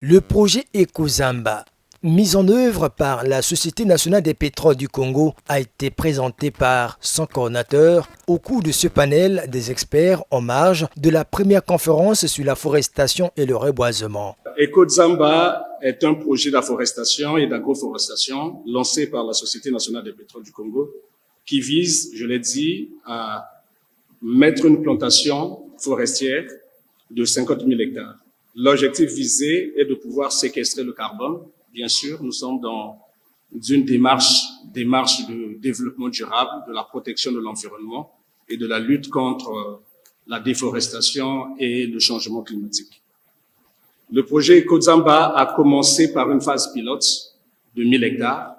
Le projet EcoZamba, mis en œuvre par la Société nationale des pétroles du Congo, a été présenté par son coordinateur au cours de ce panel des experts en marge de la première conférence sur la forestation et le reboisement. EcoZamba est un projet d'afforestation et d'agroforestation lancé par la Société nationale des pétroles du Congo qui vise, je l'ai dit, à mettre une plantation forestière de 50 000 hectares. L'objectif visé est de pouvoir séquestrer le carbone. Bien sûr, nous sommes dans une démarche de développement durable, de la protection de l'environnement et de la lutte contre la déforestation et le changement climatique. Le projet EcoZamba a commencé par une phase pilote de 1000 hectares.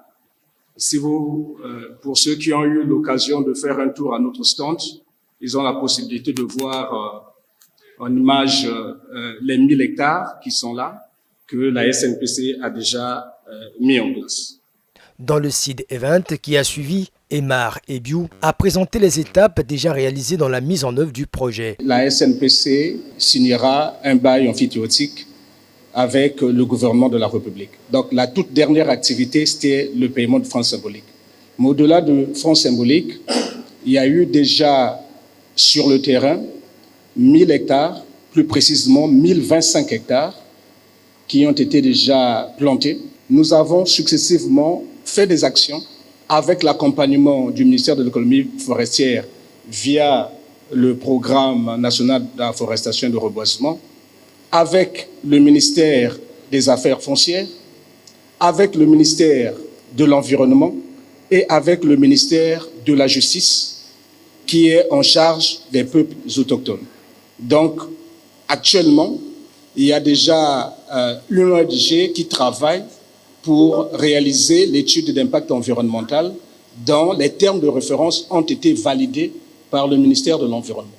Pour ceux qui ont eu l'occasion de faire un tour à notre stand, ils ont la possibilité de voir en image les 1000 hectares qui sont là, que la SNPC a déjà mis en place. Dans le Seed Event qui a suivi, Emar Ebiou a présenté les étapes déjà réalisées dans la mise en œuvre du projet. La SNPC signera un bail amphithéotique avec le gouvernement de la République. Donc la toute dernière activité, c'était le paiement de francs symboliques. Mais au-delà de francs symboliques, il y a eu déjà sur le terrain 1000 hectares, plus précisément 1025 hectares, qui ont été déjà plantés. Nous avons successivement fait des actions avec l'accompagnement du ministère de l'économie forestière via le programme national d'afforestation et de reboisement, avec le ministère des Affaires foncières, avec le ministère de l'Environnement et avec le ministère de la Justice, qui est en charge des peuples autochtones. Donc, actuellement, il y a déjà une ONG qui travaille pour réaliser l'étude d'impact environnemental dont les termes de référence ont été validés par le ministère de l'Environnement.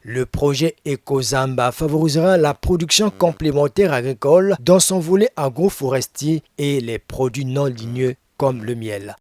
Le projet EcoZamba favorisera la production complémentaire agricole dans son volet agroforestier et les produits non ligneux comme le miel.